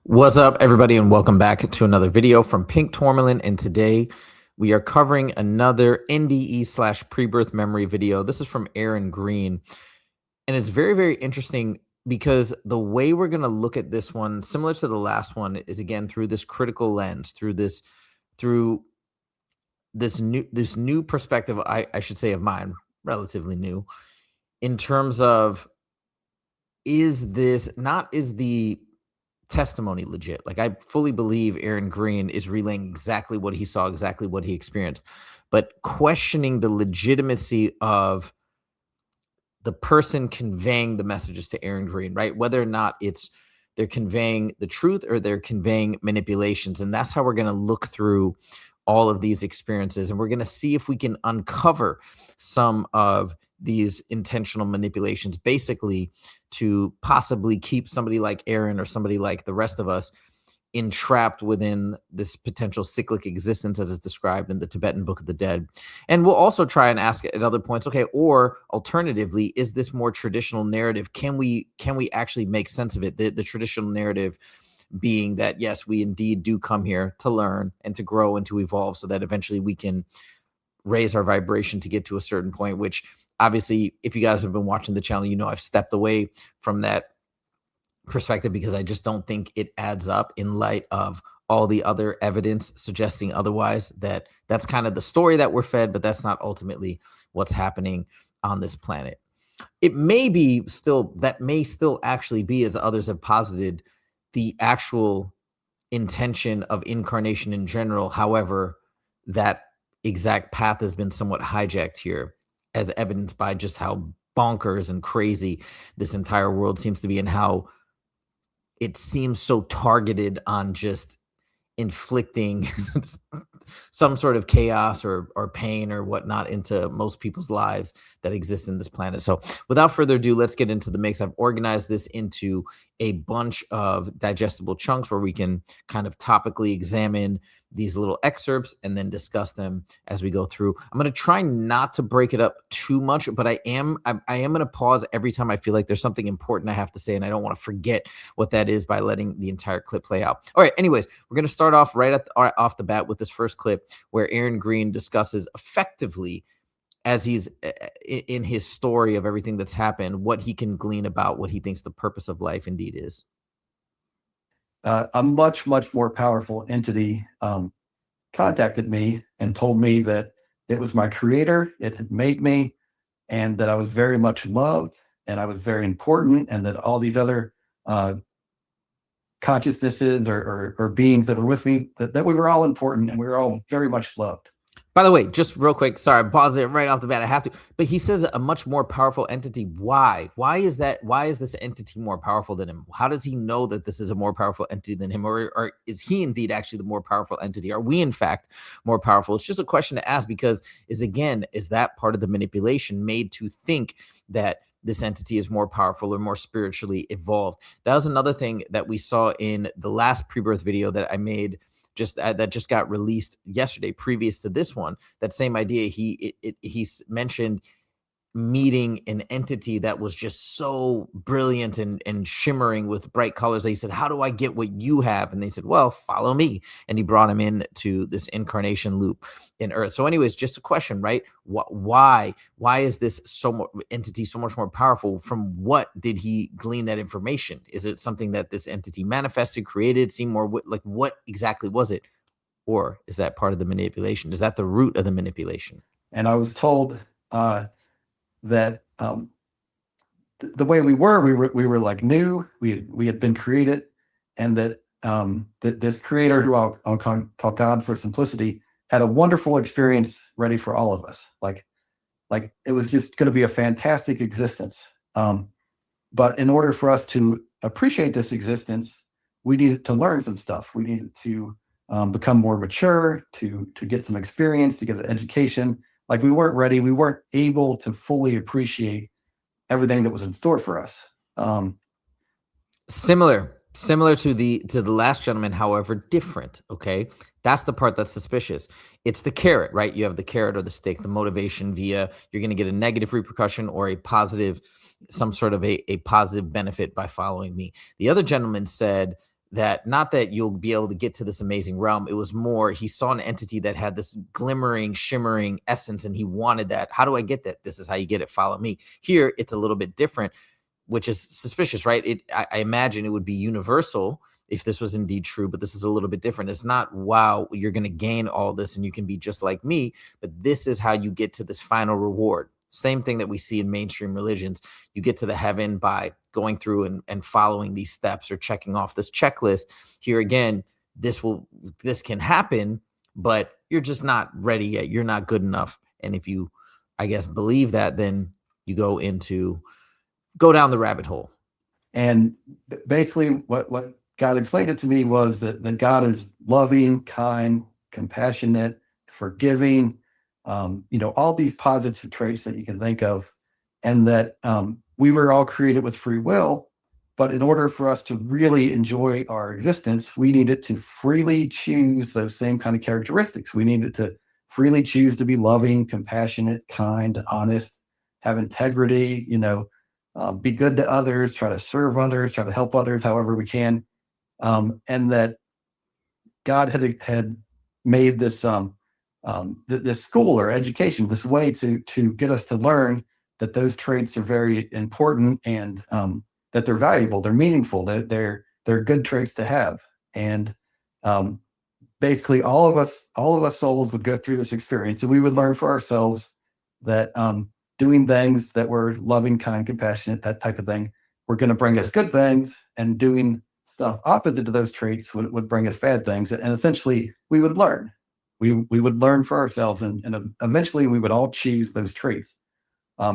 What's up, everybody, and welcome back to another video from Pink Tourmaline. And today we are covering another NDE slash pre-birth memory video. This is from Aaron Green, and it's very, very interesting because the way we're going to look at this one, similar to the last one, is again through this critical lens, through this new perspective. I should say of mine, relatively new, in terms of is the testimony legit? Like, I fully believe Aaron Green is relaying exactly what he saw, exactly what he experienced, but questioning the legitimacy of the person conveying the messages to Aaron Green, right? Whether or not they're conveying the truth or they're conveying manipulations. And that's how we're going to look through all of these experiences. And we're going to see if we can uncover some of these intentional manipulations, basically to possibly keep somebody like Aaron or somebody like the rest of us entrapped within this potential cyclic existence as it's described in the Tibetan Book of the Dead. And we'll also try and ask at other points, okay, or alternatively, is this more traditional narrative? Can we actually make sense of it? The traditional narrative being that, yes, we indeed do come here to learn and to grow and to evolve so that eventually we can raise our vibration to get to a certain point, which obviously, if you guys have been watching the channel, you know I've stepped away from that perspective because I just don't think it adds up in light of all the other evidence suggesting otherwise. That's kind of the story that we're fed, but that's not ultimately what's happening on this planet. It may be still, that may still actually be, as others have posited, the actual intention of incarnation in general. However, that exact path has been somewhat hijacked here, as evidenced by just how bonkers and crazy this entire world seems to be, and how it seems so targeted on just inflicting some sort of chaos or pain or whatnot into most people's lives that exist in this planet. So without further ado, let's get into the mix. I've organized this into a bunch of digestible chunks where we can kind of topically examine these little excerpts and then discuss them as we go through. I'm going to try not to break it up too much, but I am going to pause every time I feel like there's something important I have to say, and I don't want to forget what that is by letting the entire clip play out. All right, anyways, we're going to start off off the bat with this first clip where Aaron Green discusses effectively, as he's in his story of everything that's happened, what he can glean about what he thinks the purpose of life indeed is. A much more powerful entity contacted me and told me that it was my creator, it had made me, and that I was very much loved, and I was very important, and that all these other consciousnesses or beings that were with me, that we were all important and we were all very much loved. By the way, just real quick, sorry, I'm pausing it right off the bat. I have to, but he says a much more powerful entity. Why? Why is that? Why is this entity more powerful than him? How does he know that this is a more powerful entity than him? Or is he indeed actually the more powerful entity? Are we in fact more powerful? It's just a question to ask, because is that part of the manipulation made to think that this entity is more powerful or more spiritually evolved? That was another thing that we saw in the last pre-birth video that I made, that just got released yesterday, previous to this one. That same idea, he mentioned meeting an entity that was just so brilliant and shimmering with bright colors. He said, how do I get what you have? And they said, well, follow me. And he brought him in to this incarnation loop in Earth. So anyways, just a question, right? Why is this entity so much more powerful? From what did he glean that information? Is it something that this entity manifested, created, seemed more like, what exactly was it? Or is that part of the manipulation? Is that the root of the manipulation? And I was told that the way we were like new, we had been created, and that that this creator, who I'll call God for simplicity, had a wonderful experience ready for all of us. Like it was just going to be a fantastic existence. But in order for us to appreciate this existence, we needed to learn some stuff. We needed to become more mature, to get some experience, to get an education. Like, we weren't ready. We weren't able to fully appreciate everything that was in store for us. Similar to the last gentleman, however, different. Okay, that's the part that's suspicious. It's the carrot, right? You have the carrot or the stick, the motivation via you're going to get a negative repercussion or a positive, some sort of a positive benefit by following me. The other gentleman said that not that you'll be able to get to this amazing realm. It was more he saw an entity that had this glimmering, shimmering essence, and he wanted that. How do I get that? This is how you get it. Follow me. Here, it's a little bit different, which is suspicious, right? I imagine it would be universal if this was indeed true, but this is a little bit different. It's not, wow, you're going to gain all this and you can be just like me, but this is how you get to this final reward. Same thing that we see in mainstream religions. You get to the heaven by going through and following these steps or checking off this checklist. Here again, this can happen, but you're just not ready yet. You're not good enough. And if you, I guess, believe that, then you go down the rabbit hole. And basically what God explained it to me was that God is loving, kind, compassionate, forgiving, all these positive traits that you can think of, and that we were all created with free will. But in order for us to really enjoy our existence, we needed to freely choose those same kind of characteristics. We needed to freely choose to be loving, compassionate, kind, honest, have integrity, be good to others, try to serve others, try to help others however we can. And that God had made this this school or education, this way to get us to learn that those traits are very important, and that they're valuable, they're meaningful, that they're good traits to have. And basically all of us souls would go through this experience, and we would learn for ourselves that doing things that were loving, kind, compassionate, that type of thing, were going to bring us good things, and doing stuff opposite to those traits would bring us bad things. And essentially we would learn. We would learn for ourselves, and eventually we would all choose those traits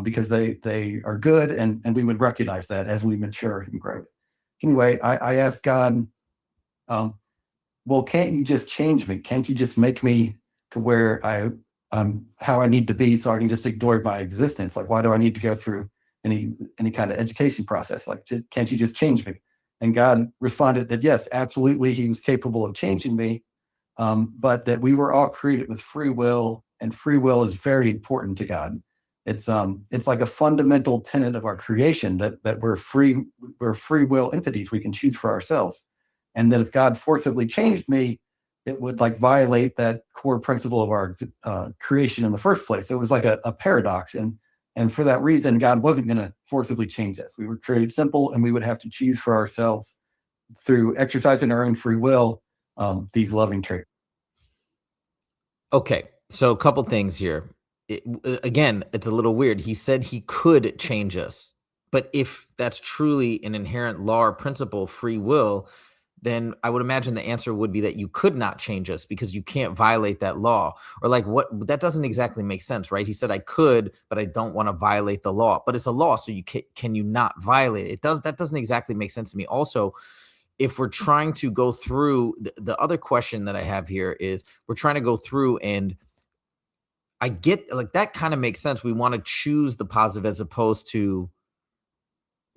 because they are good, and we would recognize that as we mature and grow. Anyway, I asked God, well, can't you just change me? Can't you just make me to where how I need to be, so I can just ignore my existence? Like, why do I need to go through any kind of education process? Like, can't you just change me? And God responded that yes, absolutely, he was capable of changing me, but that we were all created with free will, and free will is very important to God. It's like a fundamental tenet of our creation, that we're free will entities. We can choose for ourselves. And that if God forcibly changed me, it would like violate that core principle of our creation in the first place. It was like a paradox. And for that reason, God wasn't going to forcibly change us. We were created simple, and we would have to choose for ourselves through exercising our own free will, these loving traits. Okay, so a couple things here. Again, it's a little weird. He said he could change us, but if that's truly an inherent law or principle, free will, then I would imagine the answer would be that you could not change us because you can't violate that law. Or like, what? That doesn't exactly make sense, right? He said I could, but I don't want to violate the law. But it's a law, so can you not violate it? That doesn't exactly make sense to me. Also, if we're trying to go through the other question that I have here is, we're trying to go through, and I get like that kind of makes sense. We want to choose the positive as opposed to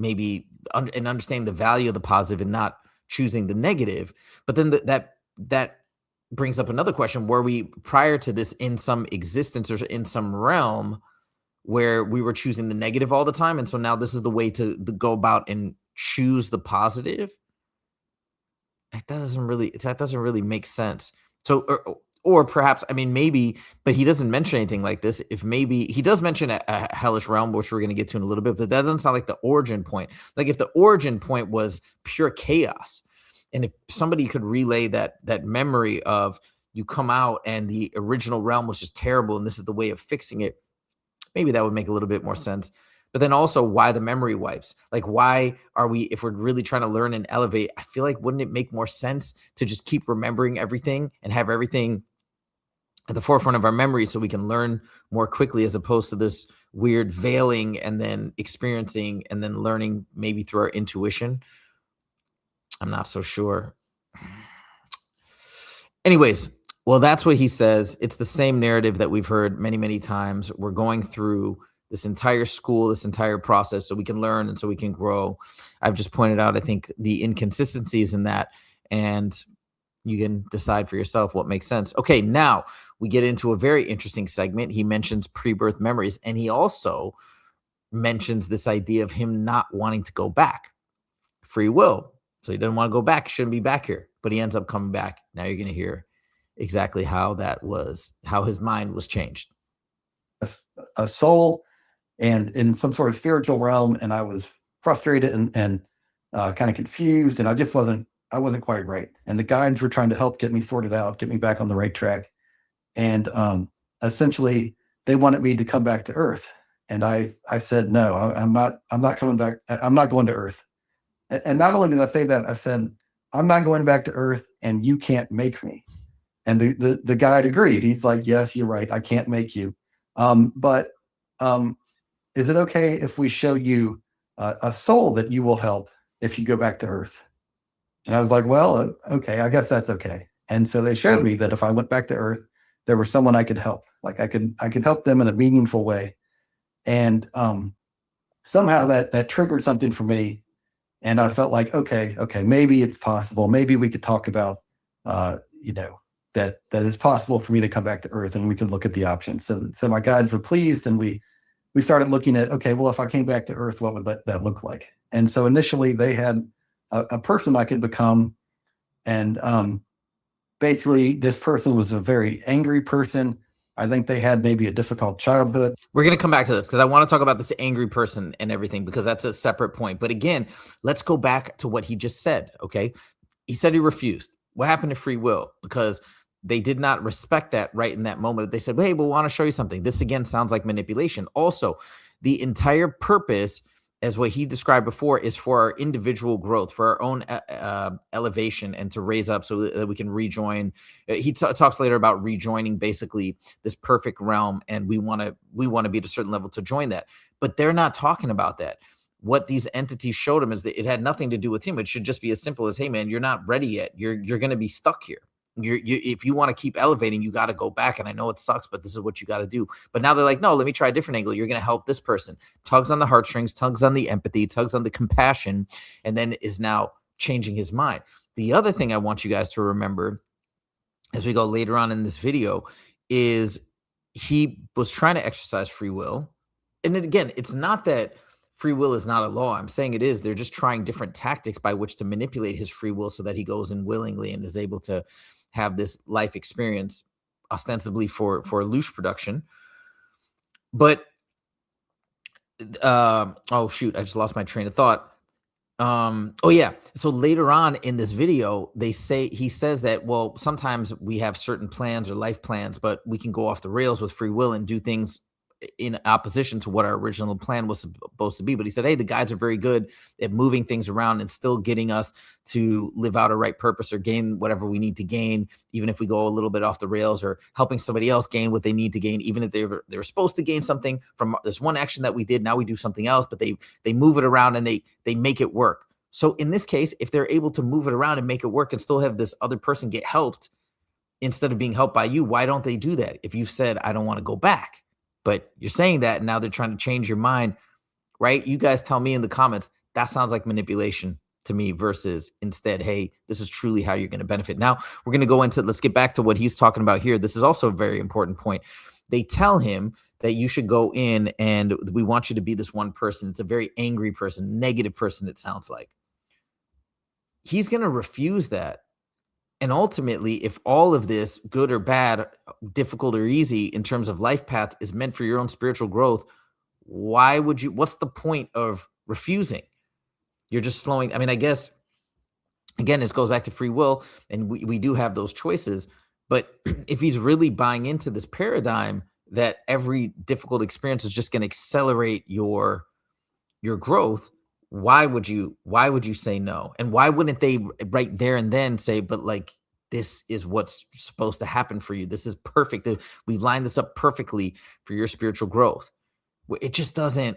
maybe and understanding the value of the positive and not choosing the negative. But then that brings up another question: were we prior to this in some existence or in some realm where we were choosing the negative all the time, and so now this is the way to go about and choose the positive? That doesn't really make sense. So, or perhaps, I mean, maybe, but he doesn't mention anything like this. If maybe he does mention a hellish realm, which we're going to get to in a little bit, but that doesn't sound like the origin point. Like if the origin point was pure chaos, and if somebody could relay that memory of you come out and the original realm was just terrible, and this is the way of fixing it, maybe that would make a little bit more sense. But then also, why the memory wipes? Like, why are we, if we're really trying to learn and elevate, I feel like, wouldn't it make more sense to just keep remembering everything and have everything at the forefront of our memory so we can learn more quickly, as opposed to this weird veiling and then experiencing and then learning maybe through our intuition? I'm not so sure. Anyways, well, that's what he says. It's the same narrative that we've heard many, many times. We're going through this entire school, this entire process, so we can learn and so we can grow. I've just pointed out, I think, the inconsistencies in that, and you can decide for yourself what makes sense. Okay, now we get into a very interesting segment. He mentions pre-birth memories, and he also mentions this idea of him not wanting to go back. Free will. So he doesn't want to go back. Shouldn't be back here, but he ends up coming back. Now you're going to hear exactly how his mind was changed. A soul and in some sort of spiritual realm, and I was frustrated and kind of confused, and I wasn't quite right. And the guides were trying to help get me sorted out, get me back on the right track. And essentially, they wanted me to come back to Earth, and I said no, I'm not coming back. I'm not going to Earth. And not only did I say that, I said I'm not going back to Earth, and you can't make me. And the guide agreed. He's like, yes, you're right. I can't make you. But is it okay if we show you a soul that you will help if you go back to Earth? And I was like, well, okay, I guess that's okay. And so they showed me that if I went back to Earth, there was someone I could help. Like I could help them in a meaningful way. And somehow that triggered something for me. And I felt like, okay, maybe it's possible. Maybe we could talk about, that it's possible for me to come back to Earth, and we can look at the options. So my guides were pleased, and we started looking at, okay, well, if I came back to Earth, what would that look like? And so initially they had a person I could become. And basically this person was a very angry person. I think they had maybe a difficult childhood. We're going to come back to this because I want to talk about this angry person and everything, because that's a separate point. But again, let's go back to what he just said. Okay. He said he refused. What happened to free will? Because they did not respect that right in that moment. They said, hey, we want to show you something. This again sounds like manipulation. Also, the entire purpose, as what he described before, is for our individual growth, for our own elevation, and to raise up so that we can rejoin. He talks later about rejoining basically this perfect realm, and we want to be at a certain level to join that. But they're not talking about that. What these entities showed him is that it had nothing to do with him. It should just be as simple as, hey, man, you're not ready yet. You're going to be stuck here. If you want to keep elevating, you got to go back. And I know it sucks, but this is what you got to do. But now they're like, no, let me try a different angle. You're going to help this person. Tugs on the heartstrings, tugs on the empathy, tugs on the compassion, and then is now changing his mind. The other thing I want you guys to remember as we go later on in this video is he was trying to exercise free will. And then again, it's not that free will is not a law. I'm saying it is. They're just trying different tactics by which to manipulate his free will so that he goes in willingly and is able to have this life experience ostensibly for Loosh production. But oh shoot, I just lost my train of thought. Oh yeah. So later on in this video, he says that, well, sometimes we have certain plans or life plans, but we can go off the rails with free will and do things in opposition to what our original plan was supposed to be. But he said, hey, the guides are very good at moving things around and still getting us to live out a right purpose or gain whatever we need to gain, even if we go a little bit off the rails, or helping somebody else gain what they need to gain, even if they're supposed to gain something from this one action that we did. Now we do something else, but they move it around and they make it work. So in this case, if they're able to move it around and make it work and still have this other person get helped instead of being helped by you, why don't they do that? If you've said, I don't want to go back, but you're saying that, and now they're trying to change your mind, right? You guys tell me in the comments, that sounds like manipulation to me, versus instead, hey, this is truly how you're going to benefit. Now we're going to go into, let's get back to what he's talking about here. This is also a very important point. They tell him that you should go in and we want you to be this one person. It's a very angry person, negative person, it sounds like. He's going to refuse that. And ultimately, if all of this, good or bad, difficult or easy, in terms of life path, is meant for your own spiritual growth, what's the point of refusing? You're just slowing. I mean, I guess, again, this goes back to free will, and we do have those choices. But if he's really buying into this paradigm that every difficult experience is just going to accelerate your growth, why would you say no? And why wouldn't they right there and then say, but like, this is what's supposed to happen for you. This is perfect. We've lined this up perfectly for your spiritual growth. It just doesn't,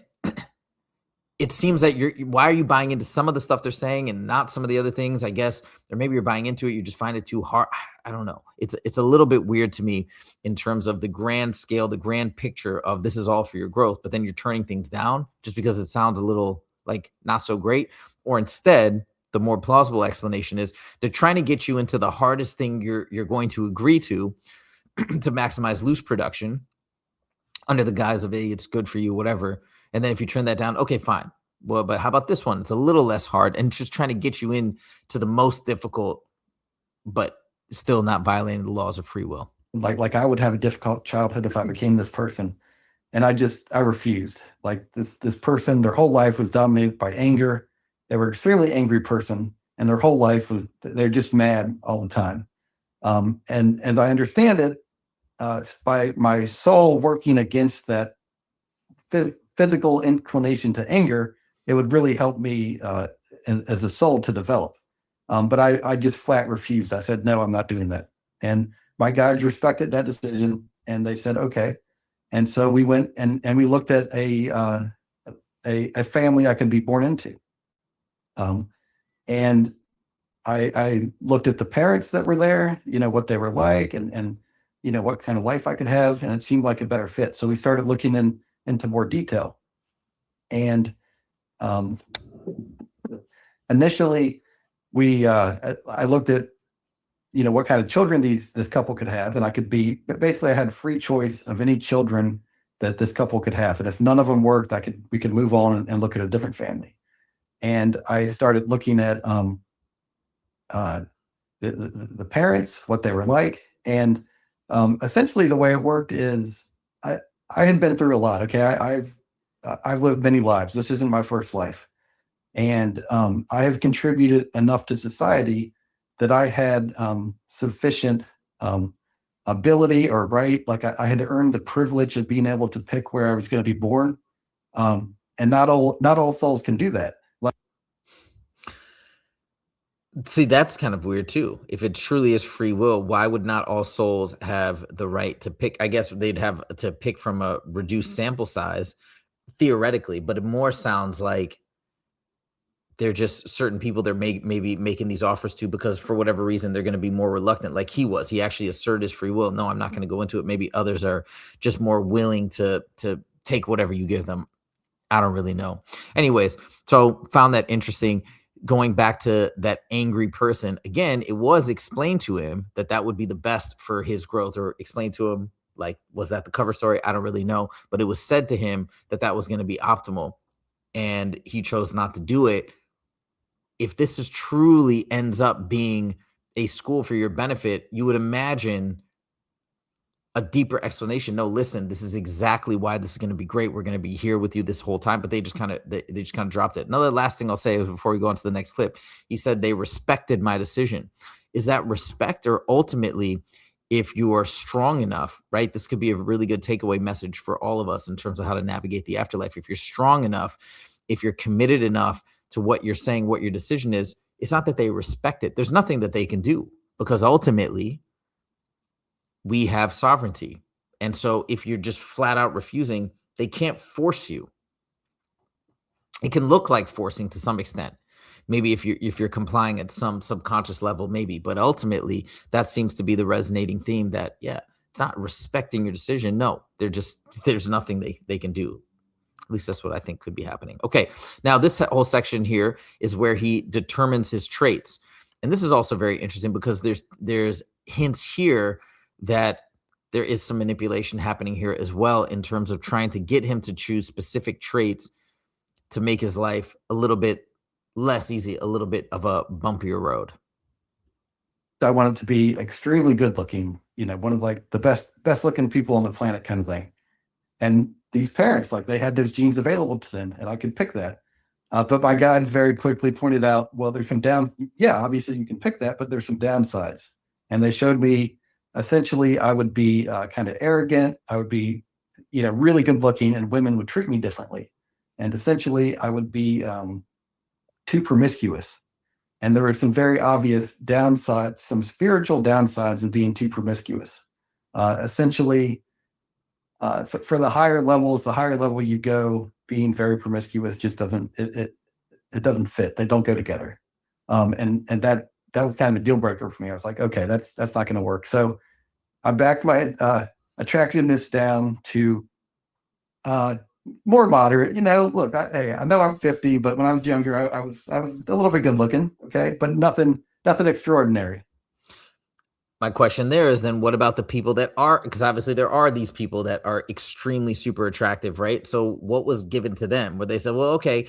it seems that why are you buying into some of the stuff they're saying and not some of the other things, I guess, or maybe you're buying into it. You just find it too hard. I don't know. It's a little bit weird to me in terms of the grand scale, the grand picture of this is all for your growth, but then you're turning things down just because it sounds a little like not so great. Or instead, the more plausible explanation is they're trying to get you into the hardest thing you're going to agree to maximize Loosh production under the guise of, hey, it's good for you, whatever. And then if you turn that down, okay, fine. well, but how about this one? It's a little less hard, and just trying to get you in to the most difficult, but still not violating the laws of free will. Like I would have a difficult childhood if I became this person. And I refused. Like this person, their whole life was dominated by anger. They were an extremely angry person, and their whole life was, they're just mad all the time. And as I understand it, by my soul working against that physical inclination to anger, it would really help me as a soul to develop. But I just flat refused. I said, no, I'm not doing that. And my guides respected that decision, and they said, okay. And so we went and we looked at a family I could be born into. And I looked at the parents that were there, what they were like, and what kind of life I could have, and it seemed like a better fit. So we started looking into more detail. And initially, I looked at what kind of children this couple could have, and I had free choice of any children that this couple could have, and if none of them worked, we could move on and look at a different family. And I started looking at the parents, what they were like, and essentially the way it worked is I had been through a lot. Okay, I've lived many lives. This isn't my first life, and I have contributed enough to society that I had sufficient ability or right, like I had earned the privilege of being able to pick where I was going to be born, and not all souls can do that. See, that's kind of weird too. If it truly is free will, why would not all souls have the right to pick? I guess they'd have to pick from a reduced sample size, theoretically, but it more sounds like they're just certain people they're maybe making these offers to because for whatever reason they're going to be more reluctant, like he was. He actually asserted his free will. No, I'm not going to go into it. Maybe others are just more willing to take whatever you give them. I don't really know. Anyways, so found that interesting. Going back to that angry person, again, it was explained to him that would be the best for his growth, or explained to him, like, was that the cover story? I don't really know, but it was said to him that was going to be optimal, and he chose not to do it. If this is truly ends up being a school for your benefit, you would imagine a deeper explanation. No, listen, this is exactly why this is going to be great. We're going to be here with you this whole time. But they just kind of dropped it. Another last thing I'll say before we go on to the next clip, he said they respected my decision. Is that respect, or ultimately, if you are strong enough, right? This could be a really good takeaway message for all of us in terms of how to navigate the afterlife. If you're strong enough, if you're committed enough to what you're saying, what your decision is, it's not that they respect it. There's nothing that they can do, because ultimately we have sovereignty. And so if you're just flat out refusing, they can't force you. It can look like forcing to some extent. Maybe if you're complying at some subconscious level, maybe, but ultimately that seems to be the resonating theme, that, yeah, it's not respecting your decision. No, there's nothing they can do. At least that's what I think could be happening. Okay, now this whole section here is where he determines his traits. And this is also very interesting because there's hints here that there is some manipulation happening here as well, in terms of trying to get him to choose specific traits to make his life a little bit less easy, a little bit of a bumpier road. I wanted to be extremely good looking, one of like the best looking people on the planet kind of thing. And these parents, like, they had those genes available to them, and I could pick that. But my guide very quickly pointed out, well, there's some obviously you can pick that, but there's some downsides. And they showed me, essentially, I would be kind of arrogant. I would be, really good looking, and women would treat me differently. And essentially, I would be too promiscuous. And there were some very obvious downsides, some spiritual downsides in being too promiscuous. Essentially, for the higher levels, the higher level you go, being very promiscuous just doesn't doesn't fit. They don't go together. And that was kind of a deal breaker for me. I was like, okay, that's not going to work. So I backed my attractiveness down to more moderate. Look, I know I'm 50, but when I was younger, I was a little bit good looking. Okay, but nothing extraordinary. My question there is then, what about the people that are, because obviously there are these people that are extremely super attractive, right? So what was given to them where they said, well, okay,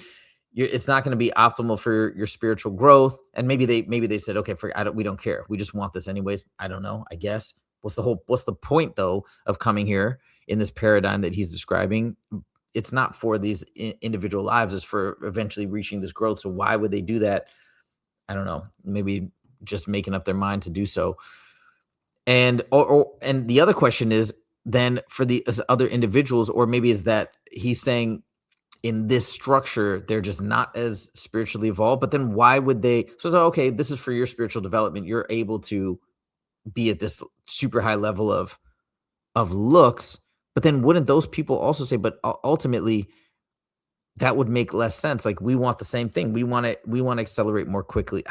it's not going to be optimal for your spiritual growth. And maybe they said, okay, we don't care. We just want this anyways. I don't know. I guess what's the point though of coming here in this paradigm that he's describing? It's not for these individual lives. It's for eventually reaching this growth. So why would they do that? I don't know. Maybe just making up their mind to do so. And and the other question is then for the other individuals, or maybe is that he's saying in this structure they're just not as spiritually evolved, but then why would they? So okay, this is for your spiritual development. You're able to be at this super high level of looks, but then wouldn't those people also say, but ultimately that would make less sense? Like we want the same thing. We want to accelerate more quickly.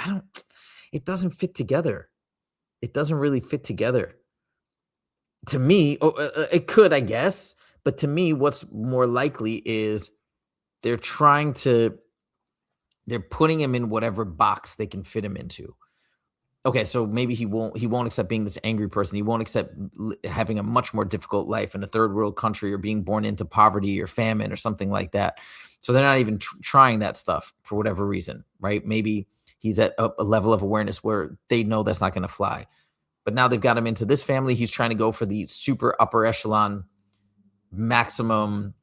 It doesn't fit together. It doesn't really fit together. To me, it could, I guess, but to me, what's more likely is they're putting him in whatever box they can fit him into. Okay, so maybe he won't accept being this angry person. He won't accept having a much more difficult life in a third world country, or being born into poverty or famine or something like that. So they're not even trying that stuff for whatever reason, right? Maybe he's at a level of awareness where they know that's not going to fly. But now they've got him into this family. He's trying to go for the super upper echelon, maximum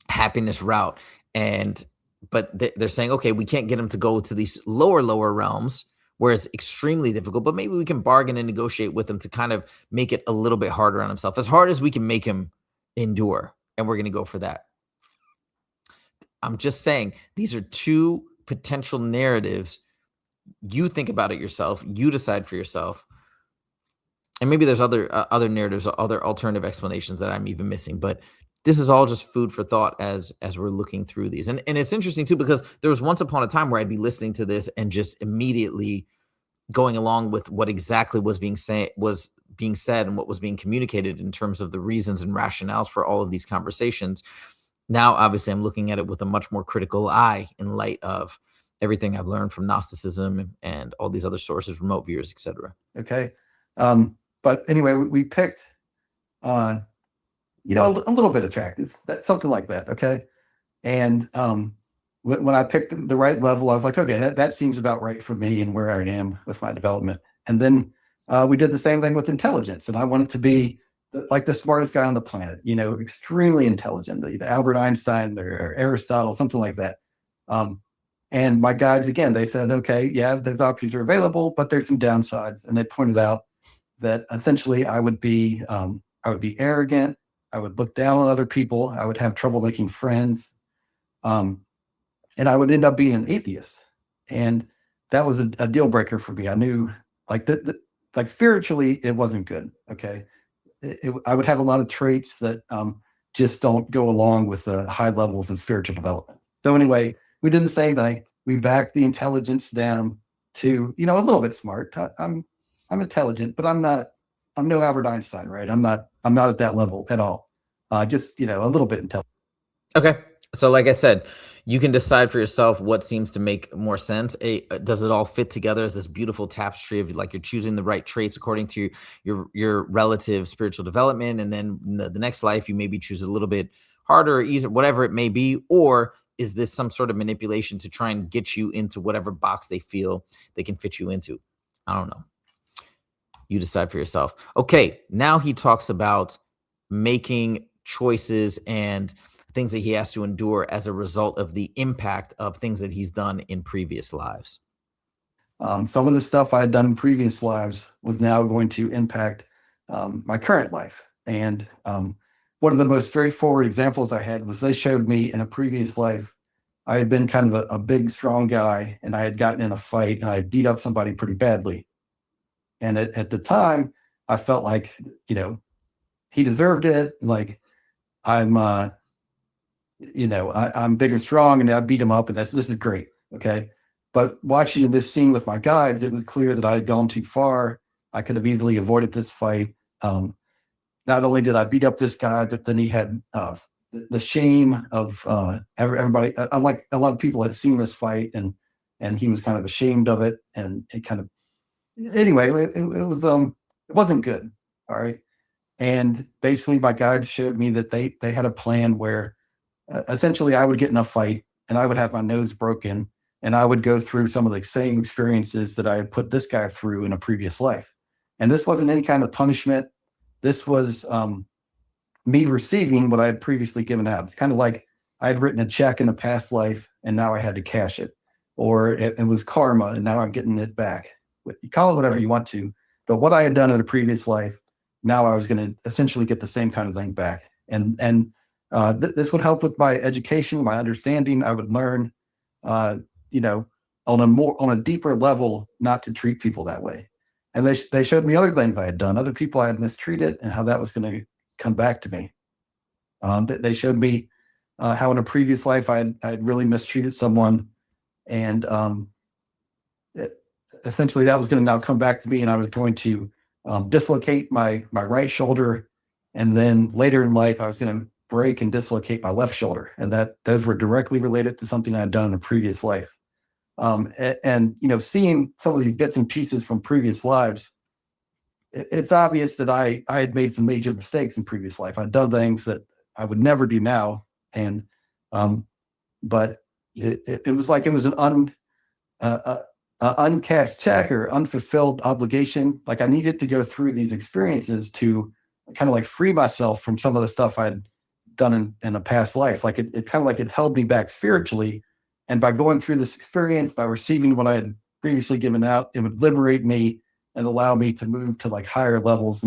happiness route. But they're saying, okay, we can't get him to go to these lower realms where it's extremely difficult, but maybe we can bargain and negotiate with him to kind of make it a little bit harder on himself, as hard as we can make him endure. And we're going to go for that. I'm just saying, these are two potential narratives. You think about it yourself. You decide for yourself. And maybe there's other narratives, other alternative explanations that I'm even missing. But this is all just food for thought as we're looking through these. And it's interesting too, because there was once upon a time where I'd be listening to this and just immediately going along with what exactly was being said and what was being communicated in terms of the reasons and rationales for all of these conversations. Now, obviously, I'm looking at it with a much more critical eye in light of everything I've learned from Gnosticism and all these other sources, remote viewers, etc. Okay. But anyway, we picked, a little bit attractive, something like that. Okay. And when I picked the right level, I was like, okay, that seems about right for me and where I am with my development. And then we did the same thing with intelligence. And I wanted to be like the smartest guy on the planet, extremely intelligent, the Albert Einstein or Aristotle, something like that. And my guides, again, they said, okay, yeah, those options are available, but there's some downsides. And they pointed out that essentially I would be arrogant. I would look down on other people. I would have trouble making friends. And I would end up being an atheist. And that was a deal breaker for me. I knew like spiritually, it wasn't good. Okay. I would have a lot of traits that just don't go along with the high levels of spiritual development. So anyway, we did the same thing. We backed the intelligence down to, a little bit smart. I'm intelligent, but I'm no Albert Einstein, right? I'm not at that level at all. Just, a little bit intelligent. Okay. So like I said, you can decide for yourself what seems to make more sense. Does it all fit together as this beautiful tapestry of like you're choosing the right traits according to your relative spiritual development, and then the next life you maybe choose a little bit harder or easier, whatever it may be? Or is this some sort of manipulation to try and get you into whatever box they feel they can fit you into? I don't know. You decide for yourself. Okay, now he talks about making choices and things that he has to endure as a result of the impact of things that he's done in previous lives. Some of the stuff I had done in previous lives was now going to impact my current life. And one of the most straightforward examples I had was they showed me in a previous life, I had been kind of a big, strong guy, and I had gotten in a fight and I beat up somebody pretty badly. And at the time, I felt like, he deserved it. Like I'm big and strong, and I beat him up, and this is great. Okay. But watching this scene with my guides, it was clear that I had gone too far. I could have easily avoided this fight. Not only did I beat up this guy, but then he had the shame of everybody. Unlike a lot of people had seen this fight, and he was kind of ashamed of it, and it kind of. Anyway, it wasn't good. All right. And basically my guides showed me that they had a plan where essentially I would get in a fight and I would have my nose broken, and I would go through some of the same experiences that I had put this guy through in a previous life. And this wasn't any kind of punishment. This was me receiving what I had previously given out. It's kind of like I had written a check in a past life and now I had to cash it, or it was karma and now I'm getting it back. You call it whatever you want to, but what I had done in a previous life, now I was going to essentially get the same kind of thing back. And this would help with my education, my understanding. I would learn, you know, on a deeper level, not to treat people that way. And they showed me other things I had done, other people I had mistreated, and how that was going to come back to me. They showed me how in a previous life I had really mistreated someone, and essentially that was going to now come back to me, and I was going to dislocate my right shoulder, and then later in life I was going to break and dislocate my left shoulder, and those were directly related to something I had done in a previous life. And you know, seeing some of these bits and pieces from previous lives, it's obvious that I had made some major mistakes in previous life. I'd done things that I would never do now, and but it was like it was an uncashed check or unfulfilled obligation. Like I needed to go through these experiences to kind of like free myself from some of the stuff I'd done in a past life. Like it kind of like it held me back spiritually. And by going through this experience, by receiving what I had previously given out, it would liberate me and allow me to move to like higher levels.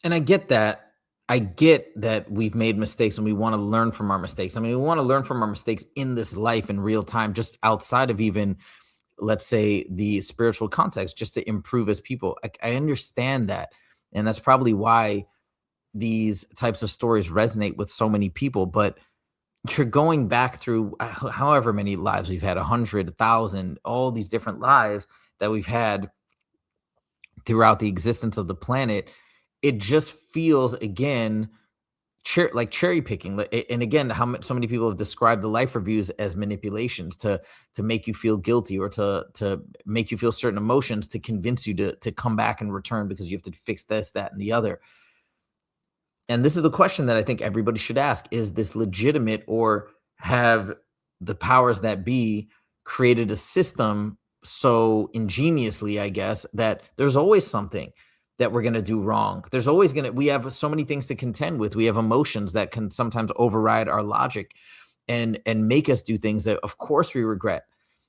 And I get that. I get that we've made mistakes and we want to learn from our mistakes. I mean, we want to learn from our mistakes in this life in real time, just outside of even, let's say, the spiritual context, just to improve as people. I understand that. And that's probably why these types of stories resonate with so many people. But you're going back through however many lives we've had, 100, 1,000, all these different lives that we've had throughout the existence of the planet. It just feels, again, like cherry picking. And again, so many people have described the life reviews as manipulations to make you feel guilty, or to make you feel certain emotions, to convince you to come back and return because you have to fix this, that, and the other. And this is the question that I think everybody should ask. Is this legitimate, or have the powers that be created a system so ingeniously, I guess, that there's always something that we're going to do wrong? There's always we have so many things to contend with. We have emotions that can sometimes override our logic and make us do things that, of course, we regret.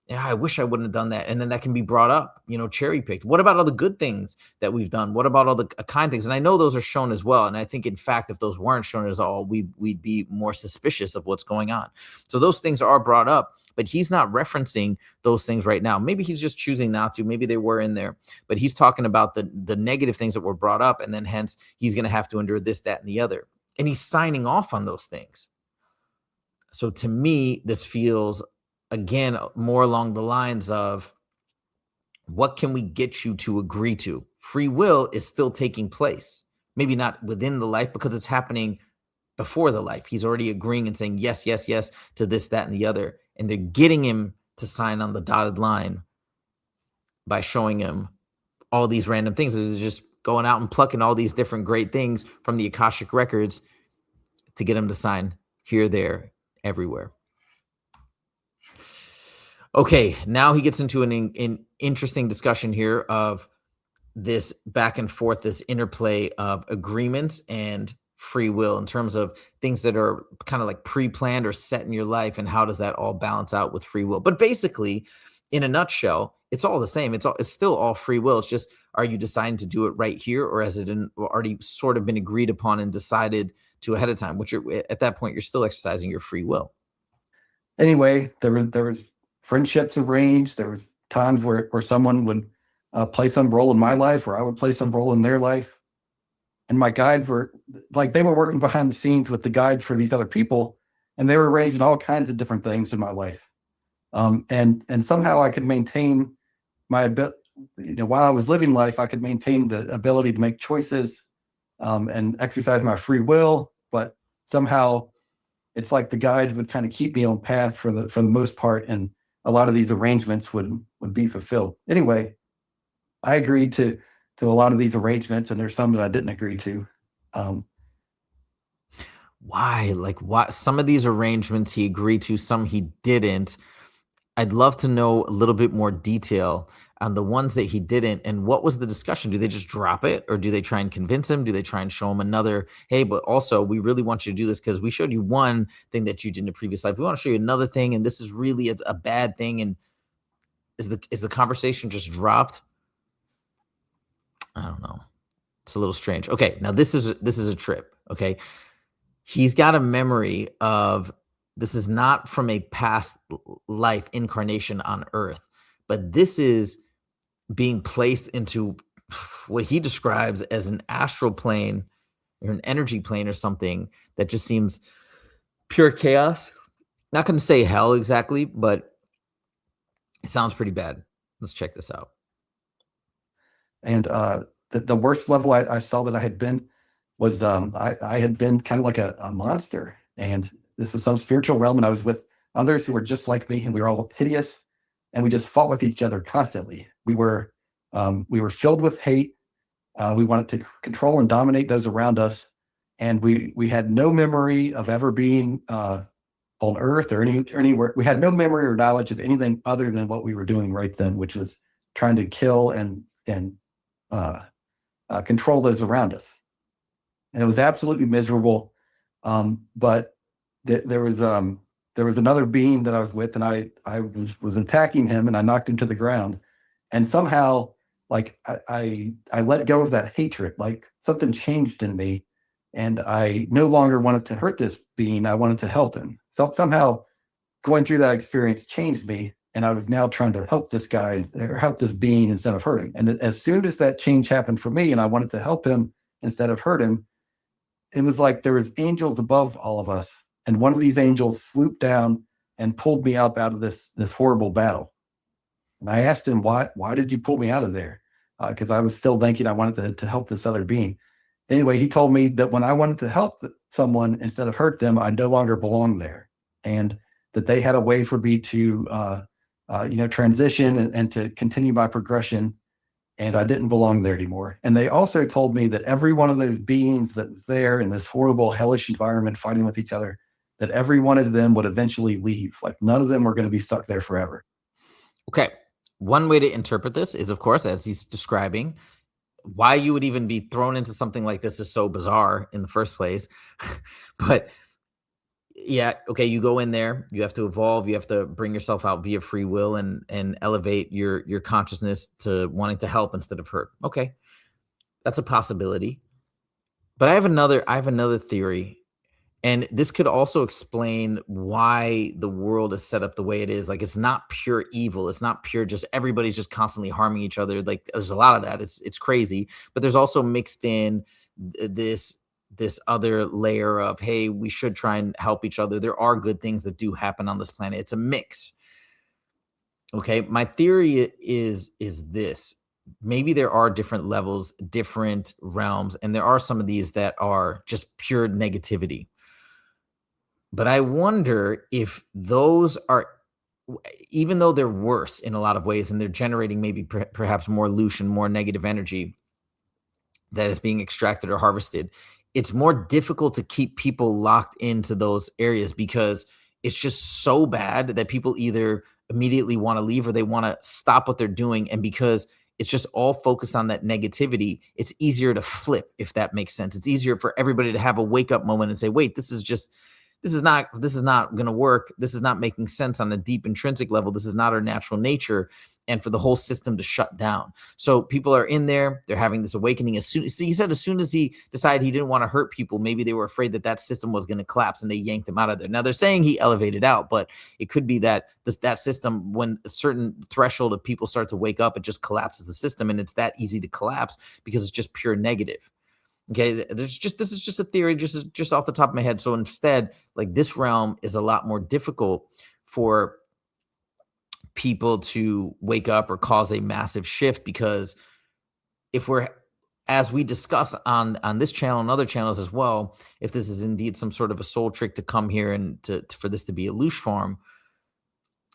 Yeah, I wish I wouldn't have done that. And then that can be brought up, cherry picked. What about all the good things that we've done? What about all the kind things? And I know those are shown as well. And I think, in fact, if those weren't shown as all, we'd be more suspicious of what's going on. So those things are brought up, but he's not referencing those things right now. Maybe he's just choosing not to. Maybe they were in there, but he's talking about the negative things that were brought up. And then hence he's going to have to endure this, that, and the other. And he's signing off on those things. So to me, this feels, again, more along the lines of, what can we get you to agree to? Free will is still taking place. Maybe not within the life, because it's happening before the life. He's already agreeing and saying yes, yes, yes to this, that, and the other. And they're getting him to sign on the dotted line by showing him all these random things. It's just going out and plucking all these different great things from the Akashic records to get him to sign here, there, everywhere. Okay, now he gets into an interesting discussion here of this back and forth, this interplay of agreements and free will, in terms of things that are kind of like pre-planned or set in your life, and how does that all balance out with free will. But basically, in a nutshell, it's all the same. It's still all free will. It's just, are you deciding to do it right here, or has it already sort of been agreed upon and decided to ahead of time, which at that point you're still exercising your free will. Anyway, there was friendships arranged. There were times where someone would play some role in my life, or I would play some role in their life. And my guides were like, they were working behind the scenes with the guides for these other people, and they were arranging all kinds of different things in my life. And somehow I could maintain my ability, while I was living life, I could maintain the ability to make choices and exercise my free will. But somehow it's like the guides would kind of keep me on path for the most part, and a lot of these arrangements would be fulfilled. Anyway, I agreed to a lot of these arrangements, and there's some that I didn't agree to. Why? Like, what? Some of these arrangements he agreed to, some he didn't. I'd love to know a little bit more detail on the ones that he didn't. And what was the discussion? Do they just drop it, or do they try and convince him? Do they try and show him another? Hey, but also we really want you to do this because we showed you one thing that you did in a previous life. We want to show you another thing, and this is really a bad thing. And is the conversation just dropped? I don't know. It's a little strange. Okay, now this is a trip. Okay, he's got a memory of, this is not from a past life incarnation on Earth, but this is being placed into what he describes as an astral plane or an energy plane or something that just seems pure chaos. Not going to say hell exactly, but it sounds pretty bad. Let's check this out. And the worst level I saw that I had been was I had been kind of like a monster. And this was some spiritual realm, and I was with others who were just like me, and we were all hideous, and we just fought with each other constantly. We were filled with hate. We wanted to control and dominate those around us, and we had no memory of ever being on Earth or anywhere. We had no memory or knowledge of anything other than what we were doing right then, which was trying to kill and control those around us. And it was absolutely miserable. But there was another being that I was with, and I was attacking him, and I knocked him to the ground. And somehow, like I let go of that hatred. Like something changed in me, and I no longer wanted to hurt this being. I wanted to help him. So somehow, going through that experience changed me, and I was now trying to help this guy or help this being instead of hurting. And as soon as that change happened for me, and I wanted to help him instead of hurt him, it was like there was angels above all of us, and one of these angels swooped down and pulled me up out of this horrible battle. And I asked him, why did you pull me out of there? Because I was still thinking I wanted to help this other being. Anyway, he told me that when I wanted to help someone instead of hurt them, I no longer belonged there, and that they had a way for me to transition and to continue my progression, and I didn't belong there anymore. And they also told me that every one of those beings that was there in this horrible, hellish environment fighting with each other, that every one of them would eventually leave. Like none of them were going to be stuck there forever. Okay. One way to interpret this is, of course, as he's describing, why you would even be thrown into something like this is so bizarre in the first place. But yeah, okay, you go in there, you have to evolve, you have to bring yourself out via free will and elevate your consciousness to wanting to help instead of hurt. Okay. That's a possibility. But I have another theory. And this could also explain why the world is set up the way it is. Like, it's not pure evil. It's not pure just everybody's just constantly harming each other. Like, there's a lot of that. It's crazy. But there's also mixed in this other layer of, hey, we should try and help each other. There are good things that do happen on this planet. It's a mix. Okay, my theory is this. Maybe there are different levels, different realms, and there are some of these that are just pure negativity. But I wonder if those are, even though they're worse in a lot of ways and they're generating maybe perhaps more loosh and more negative energy that is being extracted or harvested, it's more difficult to keep people locked into those areas because it's just so bad that people either immediately want to leave or they want to stop what they're doing. And because it's just all focused on that negativity, it's easier to flip, if that makes sense. It's easier for everybody to have a wake up moment and say, wait, this is not going to work. This is not making sense on a deep intrinsic level. This is not our natural nature. And for the whole system to shut down. So people are in there, they're having this awakening. He said as soon as he decided he didn't want to hurt people, maybe they were afraid that system was going to collapse and they yanked him out of there. Now they're saying he elevated out, but it could be that that system, when a certain threshold of people start to wake up, it just collapses the system. And it's that easy to collapse because it's just pure negative. Okay, this is just a theory, just off the top of my head. So instead, like, this realm is a lot more difficult for people to wake up or cause a massive shift, because if we're, as we discuss on this channel and other channels as well, if this is indeed some sort of a soul trick to come here and for this to be a Loosh farm,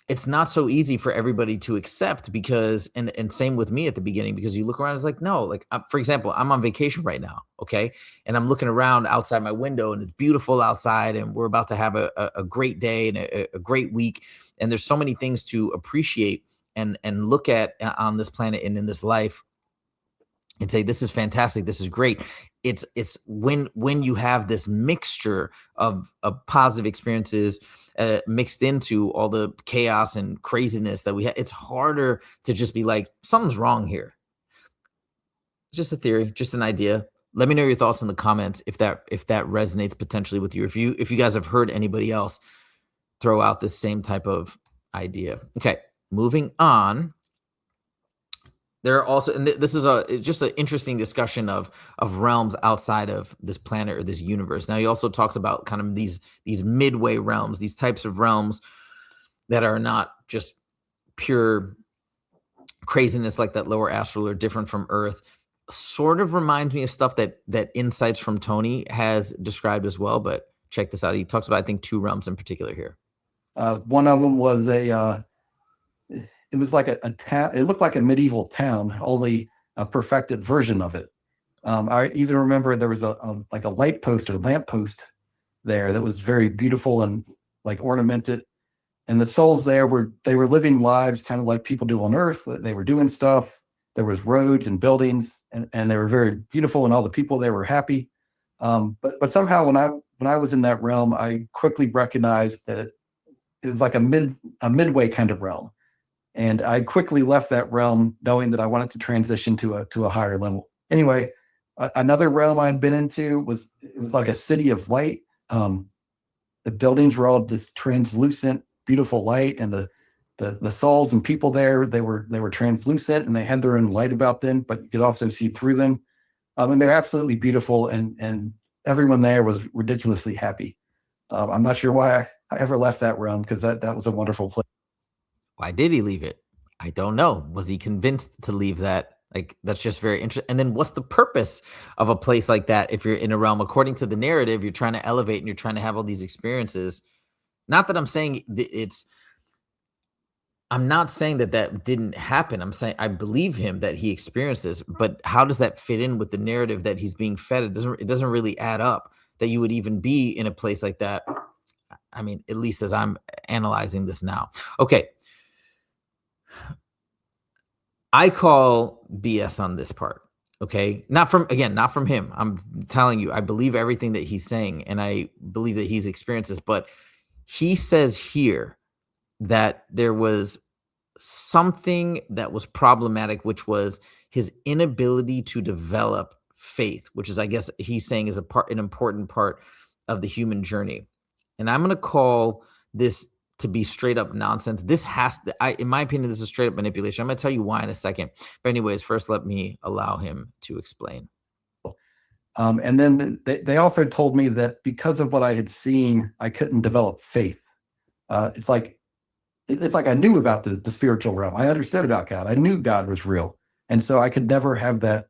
it's not so easy for everybody to accept, because and same with me at the beginning, because you look around, it's like, no, like, for example, I'm on vacation right now, okay, and I'm looking around outside my window, and it's beautiful outside, and we're about to have a great day and a great week, and there's so many things to appreciate and look at on this planet and in this life, and say, this is fantastic, this is great. It's when you have this mixture of positive experiences, mixed into all the chaos and craziness that we have, it's harder to just be like, something's wrong here. It's just a theory, just an idea. Let me know your thoughts in the comments if that resonates potentially with you, if you guys have heard anybody else throw out this same type of idea. Okay, moving on. There are also, and this is just an interesting discussion of realms outside of this planet or this universe. Now, he also talks about kind of these midway realms, these types of realms that are not just pure craziness like that lower astral, or different from Earth. Sort of reminds me of stuff that Insights from Tony has described as well. But check this out. He talks about, I think, 2 realms in particular here. One of them was it was like a town. It looked like a medieval town, only a perfected version of it. I even remember there was like a light post or lamp post there that was very beautiful and like ornamented. And the souls there were living lives kind of like people do on Earth. They were doing stuff. There was roads and buildings, and they were very beautiful, and all the people there were happy. But somehow when I was in that realm, I quickly recognized that it was like a midway kind of realm. And I quickly left that realm knowing that I wanted to transition to a higher level. Anyway, another realm I'd been into was like a city of light. The buildings were all this translucent, beautiful light, and the souls and people there, they were translucent, and they had their own light about them, but you could also see through them. And they're absolutely beautiful, and everyone there was ridiculously happy. I'm not sure why I ever left that realm, because that was a wonderful place. Why did he leave it? I don't know. Was he convinced to leave that? Like, that's just very interesting. And then what's the purpose of a place like that if you're in a realm? According to the narrative, you're trying to elevate and you're trying to have all these experiences. Not that I'm saying I'm not saying that didn't happen. I'm saying I believe him that he experienced this, but how does that fit in with the narrative that he's being fed? It doesn't really add up that you would even be in a place like that. I mean, at least as I'm analyzing this now. Okay. I call BS on this part. Okay. Not from him. I'm telling you, I believe everything that he's saying, and I believe that he's experienced this, but he says here that there was something that was problematic, which was his inability to develop faith, which is, I guess he's saying, is an important part of the human journey. And I'm going to call this to be straight up nonsense. This in my opinion, this is straight up manipulation. I'm going to tell you why in a second. But anyways, first, let me allow him to explain. And then they also told me that because of what I had seen, I couldn't develop faith. It's like I knew about the spiritual realm. I understood about God. I knew God was real, and so I could never have that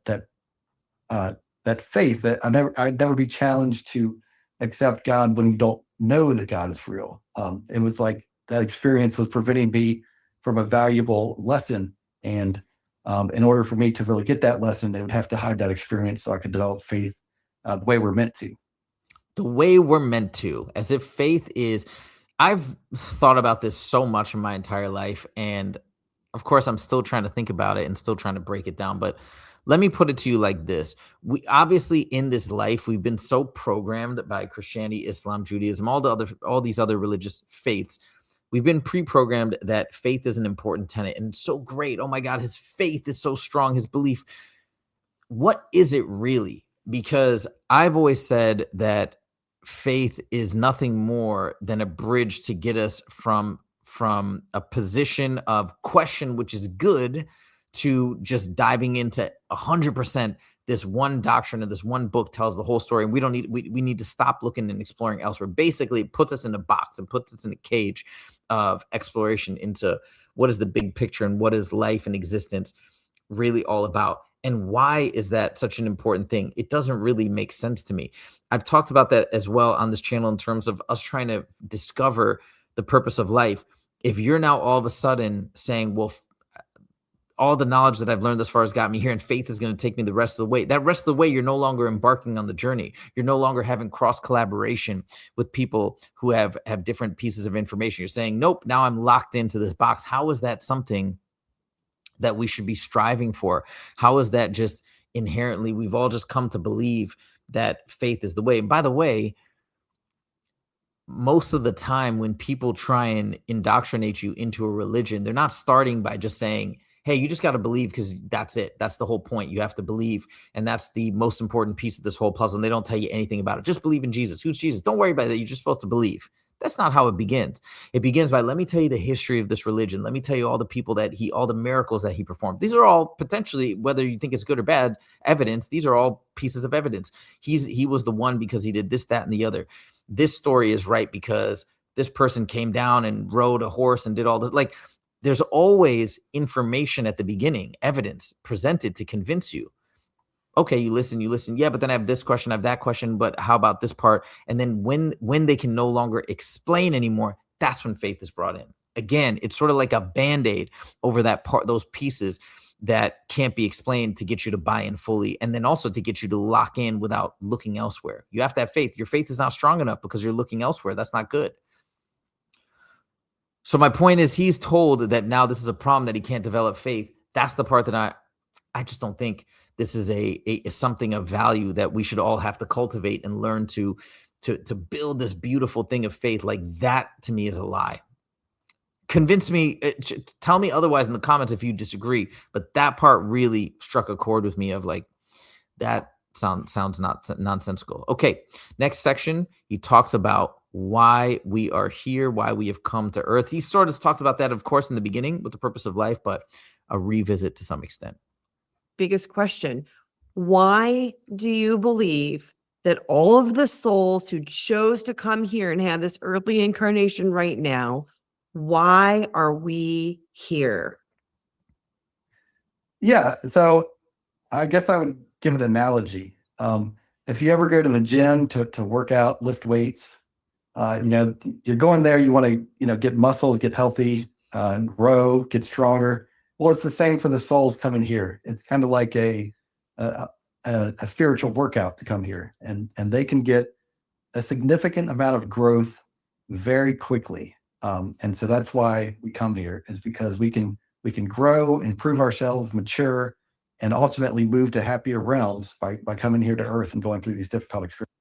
faith. That I'd never be challenged to accept God when you don't know that God is real. It was like that experience was preventing me from a valuable lesson, and in order for me to really get that lesson, they would have to hide that experience so I could develop faith the way we're meant to. The way we're meant to, as if faith is. I've thought about this so much in my entire life, and of course, I'm still trying to think about it and still trying to break it down. But let me put it to you like this. We obviously, in this life, we've been so programmed by Christianity, Islam, Judaism, all these other religious faiths. We've been pre-programmed that faith is an important tenet, and it's so great. Oh my God, his faith is so strong, his belief. What is it really? Because I've always said that faith is nothing more than a bridge to get us from a position of question, which is good, to just diving into 100%. This one doctrine or this one book tells the whole story, and we need to stop looking and exploring elsewhere. Basically, it puts us in a box and puts us in a cage of exploration into what is the big picture and what is life and existence really all about. And why is that such an important thing? It doesn't really make sense to me. I've talked about that as well on this channel in terms of us trying to discover the purpose of life. If you're now all of a sudden saying, well, all the knowledge that I've learned thus far has got me here, and faith is going to take me the rest of the way. That rest of the way, you're no longer embarking on the journey. You're no longer having cross collaboration with people who have different pieces of information. You're saying, nope, now I'm locked into this box. How is that something that we should be striving for? How is that just inherently, we've all just come to believe that faith is the way? And by the way, most of the time when people try and indoctrinate you into a religion, they're not starting by just saying, hey, you just got to believe because that's it. That's the whole point. You have to believe. And that's the most important piece of this whole puzzle. And they don't tell you anything about it. Just believe in Jesus. Who's Jesus? Don't worry about that. You're just supposed to believe. That's not how it begins. It begins by, let me tell you the history of this religion. Let me tell you all the people all the miracles that he performed. These are all potentially, whether you think it's good or bad, evidence. These are all pieces of evidence. He was the one because he did this, that, and the other. This story is right because this person came down and rode a horse and did all this. Like, there's always information at the beginning, evidence presented to convince you. Okay, you listen. Yeah, but then I have this question, I have that question, but how about this part? And then when they can no longer explain anymore, that's when faith is brought in. Again, it's sort of like a Band-Aid over that part, those pieces that can't be explained, to get you to buy in fully, and then also to get you to lock in without looking elsewhere. You have to have faith. Your faith is not strong enough because you're looking elsewhere. That's not good. So my point is, he's told that now this is a problem, that he can't develop faith. That's the part that I just don't think this is a something of value that we should all have to cultivate and learn to build this beautiful thing of faith. Like, that to me is a lie. Convince me, tell me otherwise in the comments if you disagree, but that part really struck a chord with me of like, that sounds not nonsensical. Okay, next section, he talks about why we are here, why we have come to earth. He sort of talked about that, of course, in the beginning with the purpose of life, but a revisit to some extent. Biggest question. Why do you believe that all of the souls who chose to come here and have this earthly incarnation right now, why are we here? Yeah. So I guess I would give an analogy. If you ever go to the gym to work out, lift weights, you're going there, you want to, get muscles, get healthy, grow, get stronger. Well, it's the same for the souls coming here. It's kind of like a spiritual workout to come here, and they can get a significant amount of growth very quickly. And so that's why we come here, is because we can grow, improve ourselves, mature, and ultimately move to happier realms by coming here to Earth and going through these difficult experiences.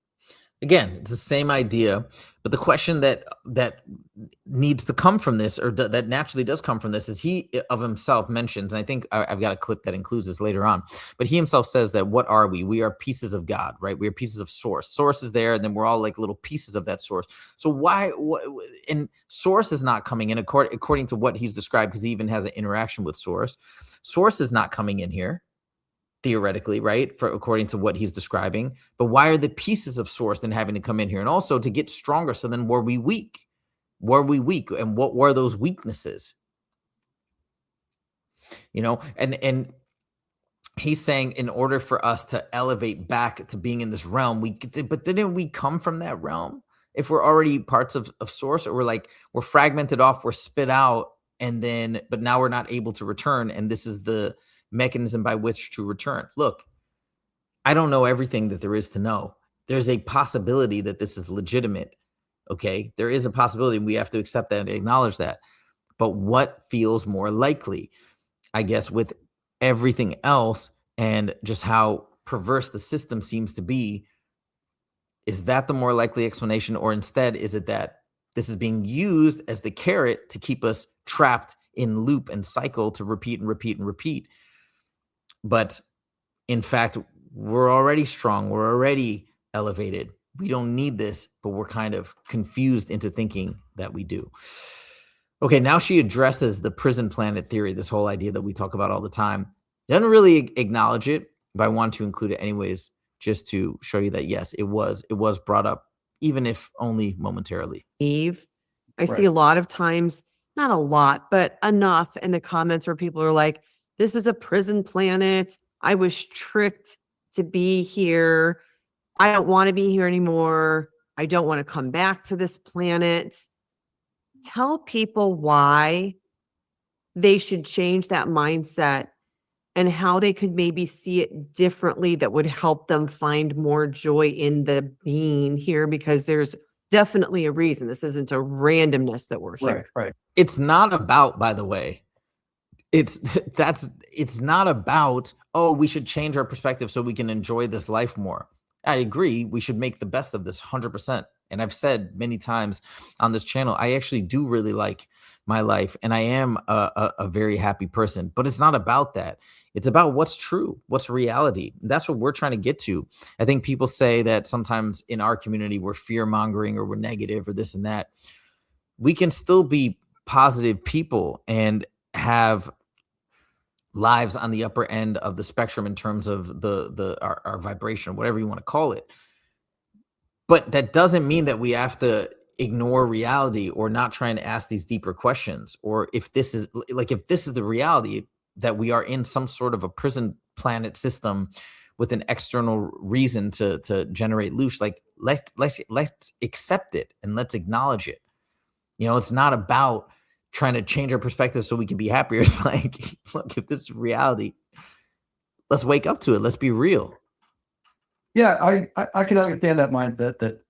Again, it's the same idea, but the question that needs to come from this, or that naturally does come from this, is he of himself mentions, and I think I've got a clip that includes this later on, but he himself says that what are we? We are pieces of God, right? We are pieces of source. Source is there, and then we're all like little pieces of that source. So why, and source is not coming in according to what he's described, because he even has an interaction with source. Source is not coming in here, theoretically, right? According to what he's describing. But why are the pieces of source then having to come in here? And also to get stronger. So then were we weak? Were we weak? And what were those weaknesses? And he's saying, in order for us to elevate back to being in this realm, but didn't we come from that realm? If we're already parts of source, or we're fragmented off, we're spit out, but now we're not able to return. And this is the mechanism by which to return. Look, I don't know everything that there is to know. There's a possibility that this is legitimate. Okay. There is a possibility, and we have to accept that and acknowledge that. But what feels more likely, I guess, with everything else and just how perverse the system seems to be, is that the more likely explanation? Or instead, is it that this is being used as the carrot to keep us trapped in loop and cycle, to repeat and repeat and repeat? But in fact, we're already strong. We're already elevated. We don't need this, but we're kind of confused into thinking that we do. Okay, now she addresses the prison planet theory, this whole idea that we talk about all the time. Doesn't really acknowledge it, but I want to include it anyways, just to show you that, yes, it was brought up, even if only momentarily. Eve, I see a lot of times, not a lot, but enough in the comments where people are like, this is a prison planet. I was tricked to be here. I don't want to be here anymore. I don't want to come back to this planet. tell people why they should change that mindset and how they could maybe see it differently that would help them find more joy in the being here, because there's definitely a reason. This isn't a randomness that we're here. Right. It's not about, by the way, it's not about, oh, we should change our perspective so we can enjoy this life more. I agree. We should make the best of this 100%. And I've said many times on this channel, I actually do really like my life and I am a very happy person, but it's not about that. It's about what's true, what's reality. That's what we're trying to get to. I think people say that sometimes in our community, we're fear mongering or we're negative or this and that. We can still be positive people and have lives on the upper end of the spectrum in terms of our vibration, whatever you want to call it. But that doesn't mean that we have to ignore reality or not trying to ask these deeper questions. Or if this is the reality, that we are in some sort of a prison planet system with an external reason to generate Loosh, like let's accept it and let's acknowledge it. It's not about trying to change our perspective so we can be happier. It's like, look, if this is reality, let's wake up to it. Let's be real. Yeah, I can understand that mindset that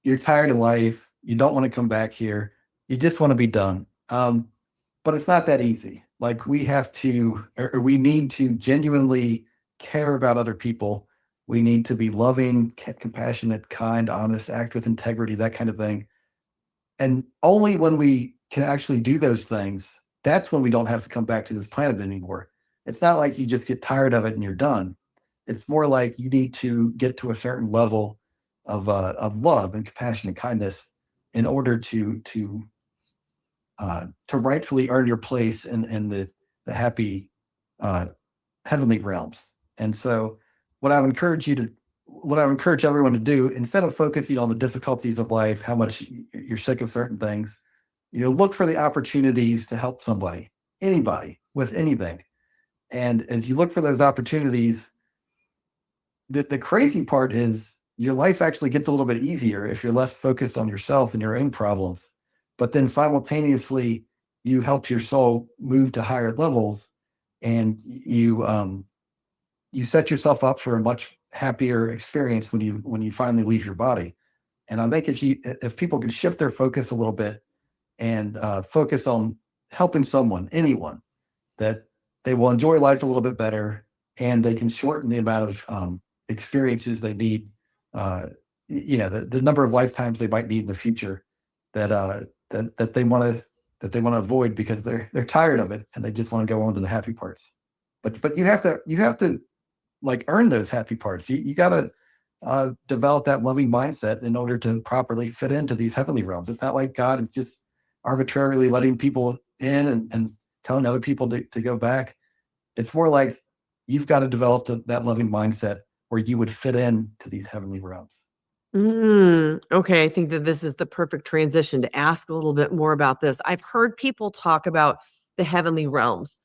you're tired of life. You don't want to come back here. You just want to be done. But it's not that easy. Like we have to, or we need to genuinely care about other people. We need to be loving, compassionate, kind, honest, act with integrity, that kind of thing. And only when we can actually do those things, that's when we don't have to come back to this planet anymore. It's not like you just get tired of it and you're done. It's more like you need to get to a certain level of love and compassion and kindness in order to rightfully earn your place in the happy heavenly realms. And so, what I would encourage everyone to do, instead of focusing on the difficulties of life, how much you're sick of certain things, look for the opportunities to help somebody, anybody, with anything. And as you look for those opportunities, the crazy part is your life actually gets a little bit easier if you're less focused on yourself and your own problems. But then simultaneously, you help your soul move to higher levels, and you set yourself up for a much happier experience when you finally leave your body. And I think if people can shift their focus a little bit and focus on helping someone, anyone, that they will enjoy life a little bit better, and they can shorten the amount of experiences they need, the number of lifetimes they might need in the future that they want to avoid because they're tired of it and they just want to go on to the happy parts. But you have to like earn those happy parts. You got to develop that loving mindset in order to properly fit into these heavenly realms. It's not like God is just arbitrarily letting people in and telling other people to go back. It's more like you've got to develop that loving mindset where you would fit in to these heavenly realms. Okay, I think that this is the perfect transition to ask a little bit more about this. I've heard people talk about the heavenly realms.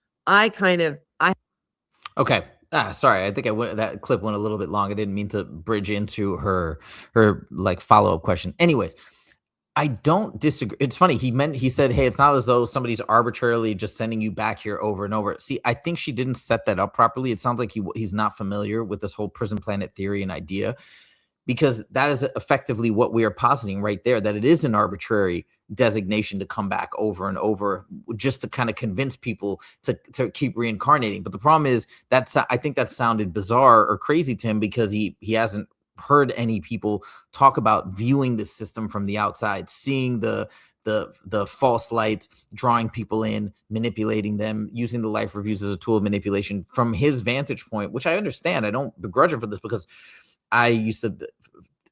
Okay. Sorry. I think that clip went a little bit long. I didn't mean to bridge into her like follow-up question. Anyways, I don't disagree. It's funny. He said, hey, it's not as though somebody's arbitrarily just sending you back here over and over. See, I think she didn't set that up properly. It sounds like he's not familiar with this whole prison planet theory and idea, because that is effectively what we are positing right there, that it is an arbitrary designation to come back over and over just to kind of convince people to keep reincarnating. But the problem is I think that sounded bizarre or crazy to him because he hasn't heard any people talk about viewing the system from the outside, seeing the false lights, drawing people in, manipulating them, using the life reviews as a tool of manipulation from his vantage point, which I understand. I don't begrudge him for this because I used to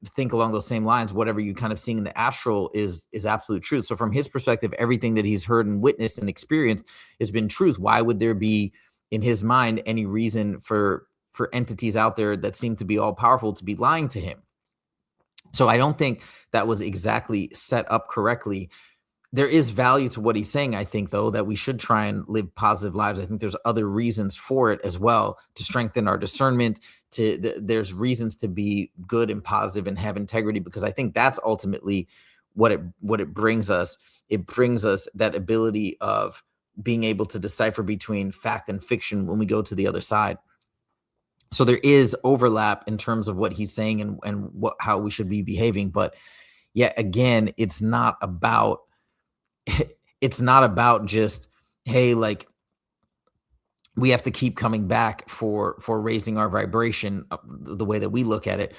think along those same lines. Whatever you kind of seeing in the astral is absolute truth. So from his perspective, everything that he's heard and witnessed and experienced has been truth. Why would there be, in his mind, any reason for entities out there that seem to be all powerful to be lying to him? So I don't think that was exactly set up correctly. There is value to what he's saying, I think, though, that we should try and live positive lives. I think there's other reasons for it as well, to strengthen our discernment. There's reasons to be good and positive and have integrity, because I think that's ultimately what it brings us. it brings us that ability of being able to decipher between fact and fiction when we go to the other side. So there is overlap in terms of what he's saying and how we should be behaving. But yeah, again, it's not about just, hey, like, we have to keep coming back for raising our vibration the way that we look at it.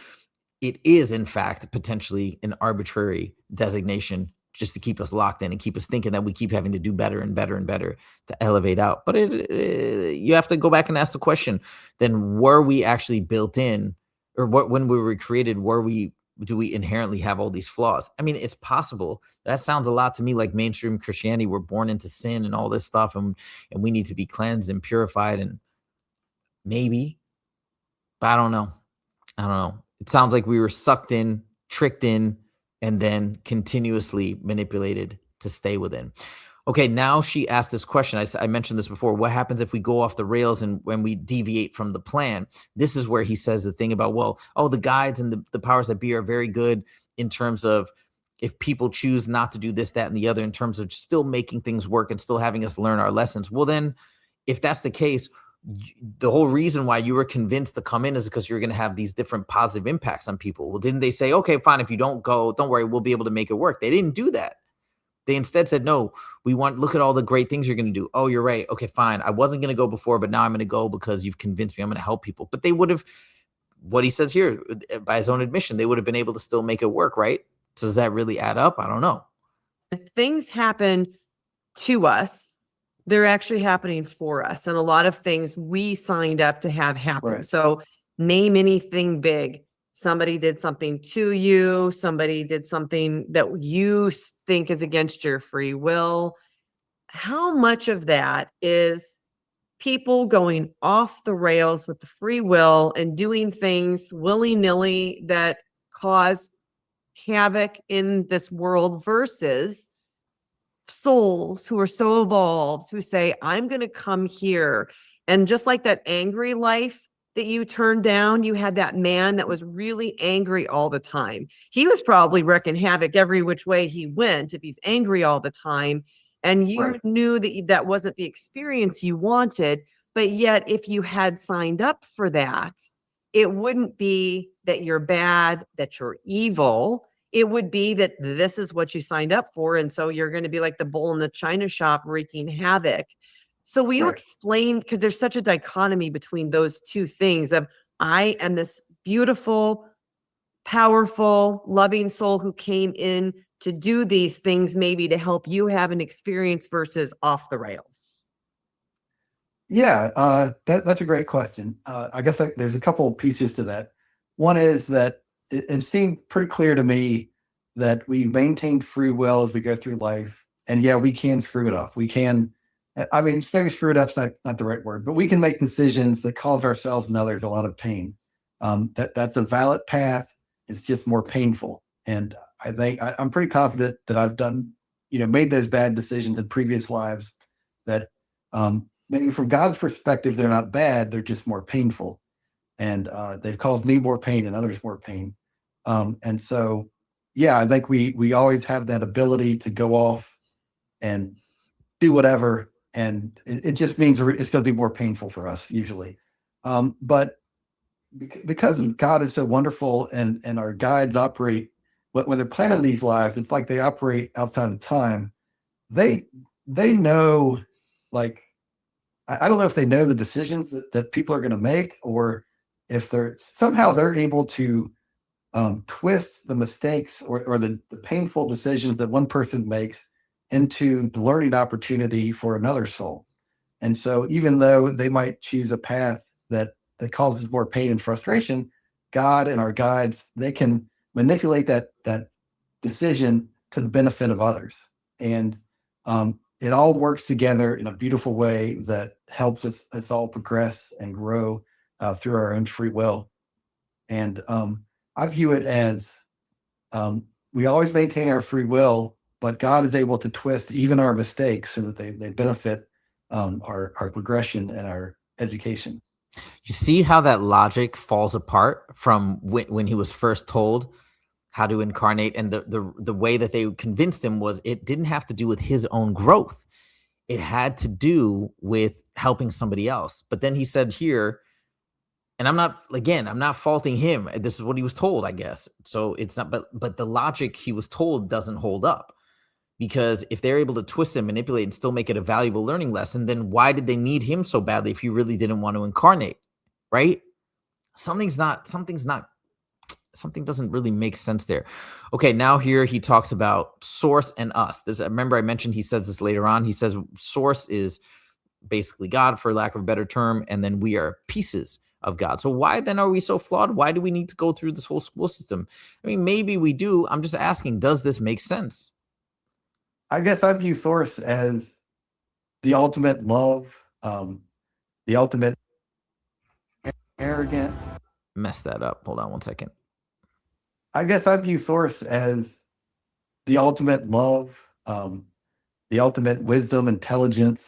It is, in fact, potentially an arbitrary designation just to keep us locked in and keep us thinking that we keep having to do better and better and better to elevate out. But you have to go back and ask the question, then were we actually built in, or when we were created, do we inherently have all these flaws? I mean, it's possible. That sounds a lot to me like mainstream Christianity. We're born into sin and all this stuff, and we need to be cleansed and purified, and maybe, but I don't know. It sounds like we were sucked in, tricked in, and then continuously manipulated to stay within. Okay, now she asked this question. I mentioned this before. What happens if we go off the rails and when we deviate from the plan? This is where he says the thing about, the guides and the powers that be are very good in terms of if people choose not to do this, that, and the other, in terms of still making things work and still having us learn our lessons. Well, then, if that's the case, the whole reason why you were convinced to come in is because you're going to have these different positive impacts on people. Well, didn't they say, okay, fine, if you don't go, don't worry, we'll be able to make it work? They didn't do that. They instead said, no, look at all the great things you're going to do. Oh, you're right. Okay, fine. I wasn't going to go before, but now I'm going to go because you've convinced me I'm going to help people. But they would have, what he says here, by his own admission, they would have been able to still make it work, right? So does that really add up? I don't know. If things happen to us, they're actually happening for us. And a lot of things we signed up to have happen. Right. So name anything big. Somebody did something to you. Somebody did something that you think is against your free will. How much of that is people going off the rails with the free will and doing things willy-nilly that cause havoc in this world versus souls who are so evolved, who say, I'm going to come here. And just like that angry life that you turned down, you had that man that was really angry all the time. He was probably wreaking havoc every which way he went if he's angry all the time. And you knew that that wasn't the experience you wanted. But yet, if you had signed up for that, it wouldn't be that you're bad, that you're evil. It would be that this is what you signed up for. And so you're going to be like the bull in the china shop wreaking havoc. So will you explain, because there's such a dichotomy between those two things of I am this beautiful, powerful, loving soul who came in to do these things, maybe to help you have an experience versus off the rails? Yeah, that's a great question. I guess there's a couple of pieces to that. One is that it seemed pretty clear to me that we maintained free will as we go through life. And yeah, we can screw it off. We can, I mean, maybe screw it up's not the right word, but we can make decisions that cause ourselves and others a lot of pain. That's a valid path. It's just more painful. And I think I'm pretty confident that I've done, made those bad decisions in previous lives that maybe from God's perspective, they're not bad. They're just more painful. And they've caused me more pain and others more pain. And so, yeah, I think we always have that ability to go off and do whatever. And it just means it's going to be more painful for us usually. But because God is so wonderful and our guides operate, when they're planning these lives, it's like they operate outside of time. They know, like, I don't know if they know the decisions that people are going to make, or if they're able to twist the mistakes or the painful decisions that one person makes into the learning opportunity for another soul. And so even though they might choose a path that causes more pain and frustration, God and our guides, they can manipulate that decision to the benefit of others. And it all works together in a beautiful way that helps us all progress and grow through our own free will. And I view it as we always maintain our free will, but God is able to twist even our mistakes so that they benefit our progression and our education. You see how that logic falls apart from when he was first told how to incarnate, and the way that they convinced him was it didn't have to do with his own growth. It had to do with helping somebody else. But then he said here, and I'm not faulting him. This is what he was told, I guess. So it's not, but the logic he was told doesn't hold up. Because if they're able to twist and manipulate and still make it a valuable learning lesson, then why did they need him so badly if you really didn't want to incarnate? Right? Something doesn't really make sense there. Okay, now here he talks about source and us. Remember I mentioned he says this later on. He says source is basically God, for lack of a better term, and then we are pieces of God. So why then are we so flawed? Why do we need to go through this whole school system? I mean, maybe we do. I'm just asking, does this make sense? I guess I view source as the ultimate love, the ultimate arrogant. Mess that up. Hold on one second. I guess I view source as the ultimate love, the ultimate wisdom, intelligence.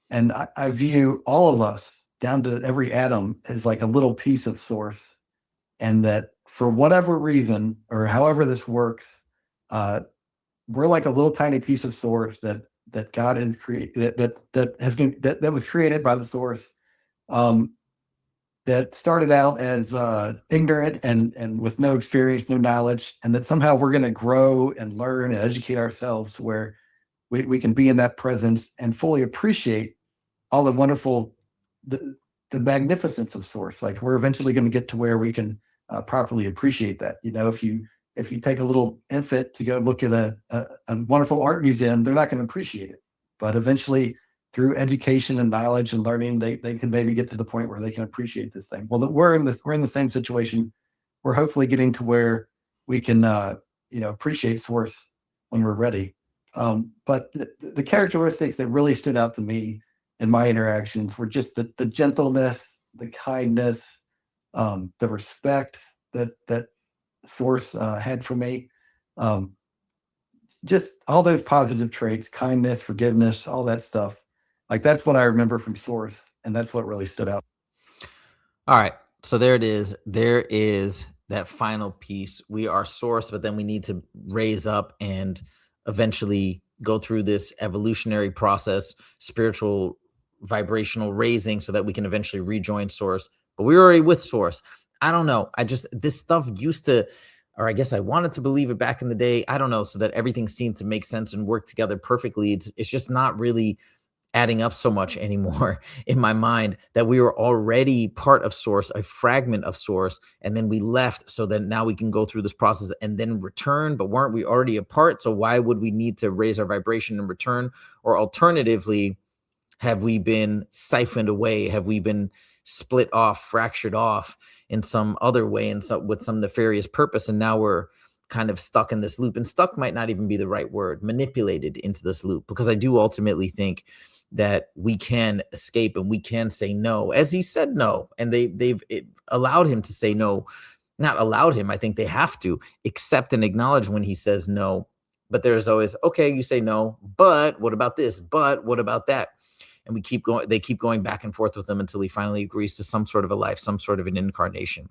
And I view all of us down to every atom as like a little piece of source. And that for whatever reason, or however this works, we're like a little tiny piece of source that God has created, that was created by the source, that started out as ignorant and with no experience, no knowledge, and that somehow we're going to grow and learn and educate ourselves to where we can be in that presence and fully appreciate all the wonderful, the magnificence of source. Like we're eventually going to get to where we can properly appreciate that. You know, if you take a little infant to go look at a wonderful art museum, they're not going to appreciate it. But eventually, through education and knowledge and learning, they can maybe get to the point where they can appreciate this thing. Well, we're in the same situation. We're hopefully getting to where we can appreciate source when we're ready. But the characteristics that really stood out to me in my interactions were just the gentleness, the kindness, the respect that source had for me. Just all those positive traits, kindness, forgiveness, all that stuff. Like that's what I remember from source, and that's what really stood out. All right. So there it is. There is that final piece. We are source, but then we need to raise up and eventually go through this evolutionary process, spiritual vibrational raising, so that we can eventually rejoin source. But we're already with source. I don't know. This stuff used to, or I guess I wanted to believe it back in the day. I don't know. So that everything seemed to make sense and work together perfectly. It's just not really adding up so much anymore in my mind, that we were already part of source, a fragment of source, and then we left so that now we can go through this process and then return. But weren't we already a part? So why would we need to raise our vibration and return? Or alternatively, have we been siphoned away? Have we been split off, fractured off in some other way, and so with some nefarious purpose, and now we're kind of stuck in this loop? And stuck might not even be the right word, manipulated into this loop, because I do ultimately think that we can escape and we can say no, as he said no, and they've allowed him to say no. Not allowed him, I think they have to accept and acknowledge when he says no. But there's always, okay, you say no, but what about this? But what about that? And they keep going back and forth with him until he finally agrees to some sort of a life, some sort of an incarnation.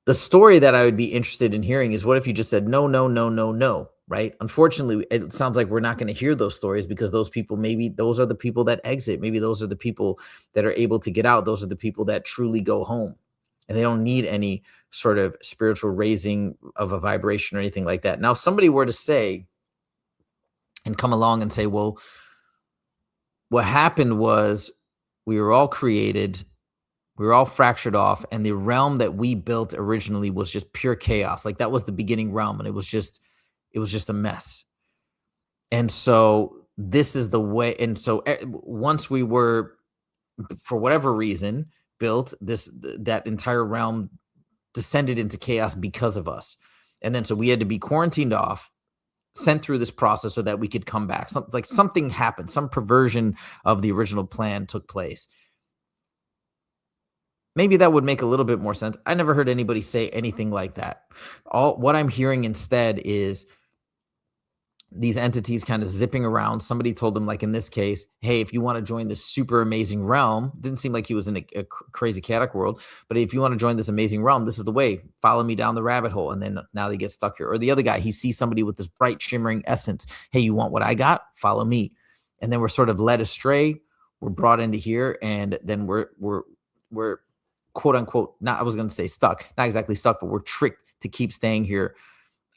The story that I would be interested in hearing is, what if you just said no, no, no, no, no, right? Unfortunately, it sounds like we're not going to hear those stories, because those people, maybe those are the people that exit. Maybe those are the people that are able to get out. Those are the people that truly go home, and they don't need any sort of spiritual raising of a vibration or anything like that. Now, if somebody were to say and come along and say, well, what happened was we were all created, we were all fractured off, and the realm that we built originally was just pure chaos. Like that was the beginning realm, and it was just a mess. And so this is the way. And so once we were, for whatever reason, built that entire realm descended into chaos because of us. And then so we had to be quarantined off, sent through this process so that we could come back. Something happened, some perversion of the original plan took place. Maybe that would make a little bit more sense. I never heard anybody say anything like that. What I'm hearing instead is these entities kind of zipping around. Somebody told him, like in this case, hey, if you want to join this super amazing realm, didn't seem like he was in a crazy chaotic world, but if you want to join this amazing realm, this is the way. Follow me down the rabbit hole. And then now they get stuck here. Or the other guy, he sees somebody with this bright shimmering essence. Hey, you want what I got? Follow me. And then we're sort of led astray. We're brought into here, and then we're quote unquote, not, I was going to say stuck, not exactly stuck, but we're tricked to keep staying here,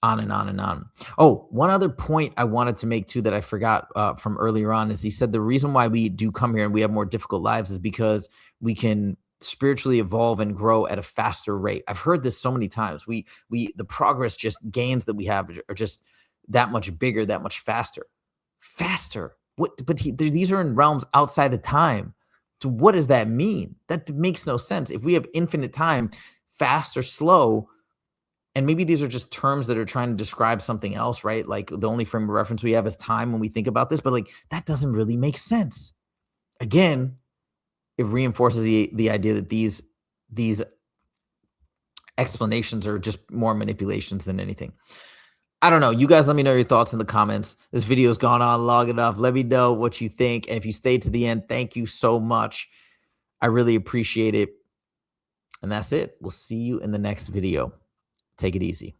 on and on and on. Oh, one other point I wanted to make too that I forgot from earlier on is he said the reason why we do come here and we have more difficult lives is because we can spiritually evolve and grow at a faster rate. I've heard this so many times. The progress just gains that we have are just that much bigger, that much faster. What? But these are in realms outside of time. So what does that mean? That makes no sense. If we have infinite time, fast or slow, and maybe these are just terms that are trying to describe something else, right? Like the only frame of reference we have is time when we think about this, but like that doesn't really make sense. Again, it reinforces the idea that these explanations are just more manipulations than anything. I don't know. You guys let me know your thoughts in the comments. This video's gone on long enough. Let me know what you think. And if you stayed to the end, thank you so much. I really appreciate it. And that's it. We'll see you in the next video. Take it easy.